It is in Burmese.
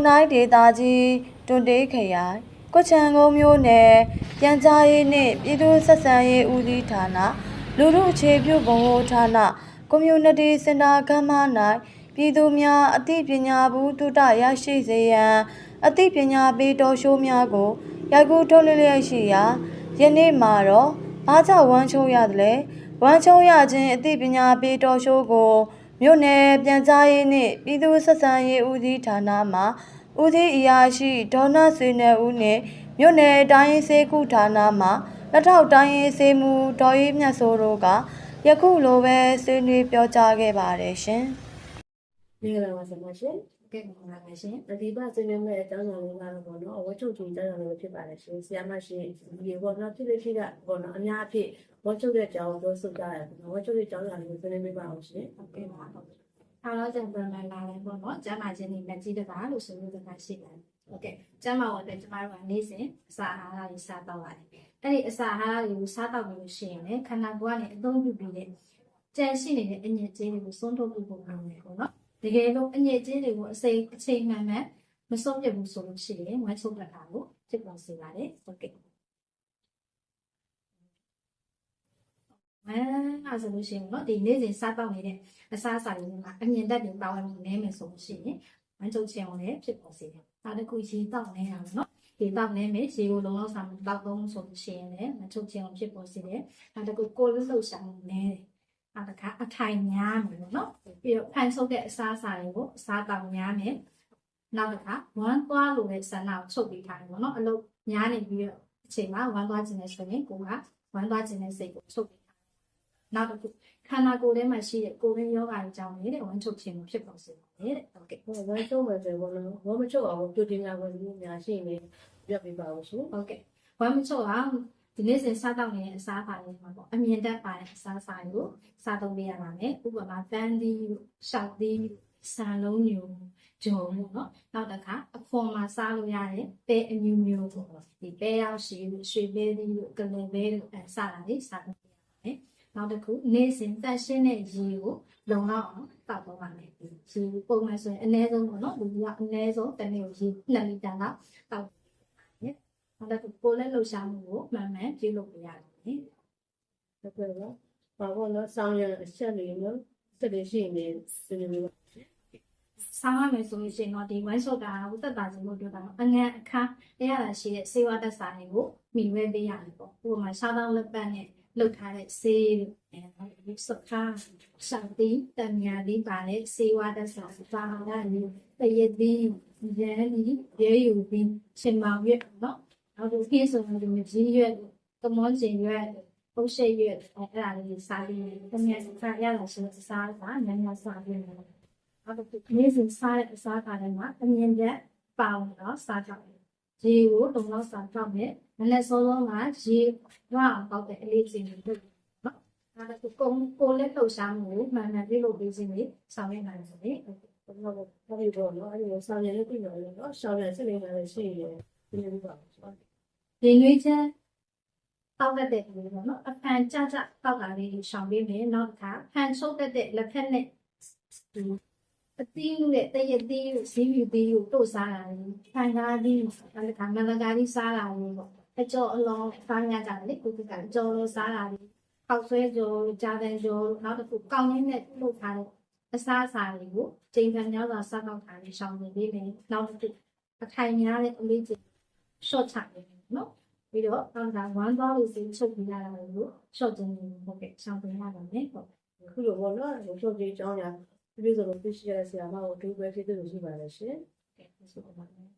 နိုင်ဒေသကြီးတွန်တေးခရိုင်ကွချံကုန်းမြို့နယ်ပြန်ကြားရေးနှင့်ပြည်သူ့ဆက်ဆံရေးဦးစီးဌာနလူထုအခြေပြုဗဟိုဌာနကွန်မြူနတီစင်တာခန်းမ၌ပြည်သူများအသိပညာဘူးတုဒရရှိစေရန်အသိပညာပေးတော်ရှိုးများကိုရိုက်ကူးထုတ်လွှင့်လျက်ရှိရာယနေ့မှာတော့ဘာကြောင့်ဝမ်းချိုးရသလဲဝမ်းချိုးရခြင်းအသိပညာပေးတော်ရှိုးကိုမြို့နယ်ပြန်ကြားရေးနှင့်ပြည်သူ့ဆက်ဆံရေးဦးစီးဌာနမှဦးစီးအရာရှိဒေါ်နဆွေနယ်ဦးနှင့်မြို့နယ်တိုင်းရေးစေကုဌာနမှလက်ထောက်တိုင်းရေးစေမှုဒေါ်ရေးမြတ်စိုးတို့ကယခုလိုပဲဆွေးနွေးပြောကြားခဲ့ပါတယ်ရှင်။ဒီလိုပါဆရာရှင်။ကဲပါပါရှင်။ဒီပါဆွေးနွေးမယ့်အကြောင်းအရာလေးကတော့ပေါ့နော်ဝတ်ချုပ်ချုပ်တောင်းရလို့ဖြစ်ပါတယ်ရှင်။ဆရာမရှိဒီပေါ့နော်ဖြစ်ဖြစ်ကပေါ့နော်အများအဖြစ်ဝတ်ချုပ်တဲ့အကြောင်းပြောဆိုကြရတယ်။ဝတ်ချုပ်တဲ့အကြောင်းအရာလေးဆွေးနွေးပေးပါအောင်ရှင်။ဟုတ်ကဲ့ပါဟုတ်။အားလုံးကျန်ပြန်လာတယ်ပေါ့နော်။ကျမ်းမာခြင်းနဲ့လက်ကြီးတကားလို့ဆိုလို့တကားရှိတယ်။ဟုတ်ကဲ့။ကျမ်းမာဝတ်တဲ့ကျမတို့ကနေ့စဉ်အစာအာဟာရတွေစားတော့ရတယ်။အဲ့ဒီအစာအာဟာရတွေကိုစားတော့လို့ရှိရင်လည်းခန္ဓာကိုယ်ကနေအသုံးပြုပြီးတဲ့ကြံရှိနေတဲ့အညစ်အကြေးတွေကိုဆုံးထုတ်ဖို့လုပ်ရတယ်ပေါ့နော်။တကယ်လို့အညစ်အကြေးတွေကိုအချိန်မှန်မဆုံးပြဘူးဆိုလို့ရှိရင်ဝမ်းချုပ်တတ်တာကိုဖြစ်ပေါ်စေပါတယ်။ဟုတ်ကဲ့။အဲ့ဆိုလို့ရှိရင်เนาะဒီနေ့စဉ်စားတော့နေတဲ့အစားအစာတွေမှာအမြင်တက်ပြီးပါဝင်မှုနည်းမယ်ဆိုလို့ရှိရင်ဝမ်းချုပ်ခြင်းကိုလည်းဖြစ်ပေါ်စေတယ်။ဒါတခုရေတောက်နေတာเนาะဒီတောက်နေမယ်ရေကိုလုံးလုံးစားတောက်သုံးဆိုလို့ရှိရင်လည်းဝမ်းချုပ်ခြင်းကိုဖြစ်ပေါ်စေတယ်။ဒါတခုကိုယ်လှုပ်ရှားမှုနည်းတယ်။ဒါတခါအထိုင်များမယ်เนาะပြီးတော့ဖန်ဆုပ်တဲ့အစားအစာတွေကိုအစားတောက်များမယ်။နောက်တစ်ခါဝမ်းသွားလို့တဲ့ဆန္ဒကိုချုပ်ပြီးထားတယ်ပေါ့နော်အလုပ်များနေပြီးတော့အချိန်မှာဝမ်းသွားခြင်းနဲ့ဆိုရင်ကိုကဝမ်းသွားခြင်းနဲ့စိတ်ကိုချုပ်ပြီးနောက်တစ်ခုခန္ဓာကိုယ်ထဲမှာရှိတဲ့ကိုယ်ရင်းယောဂါတွေကြောင့်နေတဲ့ဝမ်းချုပ်ခြင်းကိုဖြစ်ပေါ်စေပါတယ်တဲ့ဟုတ်ကဲ့ဝမ်းချုပ်မယ်ဆိုတော့ဝမ်းမချုပ်အောင်ပြုတင်ရဝင်မှုများရှိနေပြပြပါဦးရှင်ဟုတ်ကဲ့ဝမ်းမချုပ်အောင်ဒီနေ့စဉ်စားတော့နေတဲ့အစားအစာတွေမှာပေါ့အမြင်တက်ပါတဲ့အစားအစာတွေကိုစားသုံးပေးရပါမယ်ဥပမာပန်းသီးရှောက်သီးဆန်လုံးညိုဂျုံပေါ့နော်နောက်တစ်ခါအခွန်မှာစားလို့ရတယ်ပဲအမျိုးမျိုးပေါ့ဒီပဲရောက်ရှိရွှေပဲသီးတို့ကလင်ပဲတို့စားတာလေးစားလို့ရပါတယ်နောက်တစ်ခုနေ့စဉ်တက်ရှင်းတဲ့ရေကိုလုံလောက်အောင်တောက်တော့ပါမယ်ရေပုံမှန်ဆိုရင်အနည်းဆုံးပေါ့နော်လူကြီးကအနည်းဆုံးတစ်နေ့ကိုရေ2လီတာလောက်တောက်ပါတယ်နောက်တစ်ခုပိုလက်လှူရှာမှုကိုမှန်မှန်ပြုလုပ်ပြရတယ်ဟုတ်ကဲ့ပါဘာလို့လဲဆောင်းရအချက်လေးနော်စက်လေးရှိနေစနေလို့ဆောင်းရမယ်ဆိုလို့ရှိရင်တော့ဒီဝမ်းရှော့တာကိုသက်သာခြင်းလို့ပြောတာအငန်အခါရရရှိတဲ့စေဝါတက်စာတွေကိုမိဝဲပေးရတယ်ပေါ့ဥပမာရှားတောင်းလက်ပတ်နဲ့လှုပ်ထားတဲ့ဆေးတွေစခါရှောက်တီးတံမြာလေးပါတဲ့စေဝါတက်စာပါလာနေတရည်သည်ရန်ဒီရဲယူပြီးရှင်မောင်ရွက်နော်နောက်ဒီကိစ္စဆိုရင်ဒီကြီးရွက်ကမောကျင်ရွက်ပုတ်ရှိရွက်အဲ့ဒါလေးစားပြီးတမန်စားရတာဆိုစားတာညညစားပြီးနောက်တစ်ခုနေ့စဉ်စားတဲ့အစားအစာတွေမှာအမြင်သက်ပေါအောင်တော့စားကြတယ်ရေကိုလုံလောက်စားကြမယ်မနေ့စောစောမှာရေဝအောင်ပေါက်တဲ့အလေးချိန်တွေလုပ်နော်နောက်တစ်ခုကိုလက်လှုပ်ရှားမှုကိုမှန်မှန်ပြုလုပ်ပေးခြင်းတွေဆောင်ရွက်နိုင်တယ်လေဘာလို့တော့နော်အဲ့ဒီဆောင်းရလေးပြင်လို့နော်ဆောင်းရစနေလည်းရှိနေတယ်ဒီလိုပါဒီနွေးချမ်းတောက်တဲ့လူပေါ့နော်အဖန်ကြကြတောက်တာလေးရှောင်ပေးမယ်နောက်တစ်ခါဖန်ဆုပ်တဲ့လက်ဖက်နဲ့အသီးနဲ့တရသီးကိုဈေးပြူသီးကိုတို့စားတာလေခံကားသီးအဲ့ဒါမလကားသီးစားတာလေပေါ့အကျော်အလုံးစားရကြတယ်လေကိုကအကျော်လို့စားတာလေပေါက်ဆွဲကျော်ကြာတန်ကျော်နောက်တစ်ခုကောင်းရင်းနဲ့လုပ်ထားတဲ့အစားအစာတွေကိုချိန်ခံများစွာစားတော့တာလေရှောင်နေပေးမယ်နောက်တစ်ခုအထိုင်များတဲ့အလေးချိန် short ချနေတယ်နော်ပြီးတော့နောက်တစ်ခါဝမ်းသွားလို့စိတ်ချုပ်ပြရတာလို့ short ခြင်းနေဟုတ်ကဲ့ရှောင်ပြရပါမယ်ဟုတ်ခုလိုပေါ့နော်ချုပ်ကြီးအကြောင်းညာပြည့်စုံလို့သိရှိရတဲ့ဆရာမကိုအထူးပဲဖြစ်သူရှိပါလေရှင်ကဲဆိုပါမယ်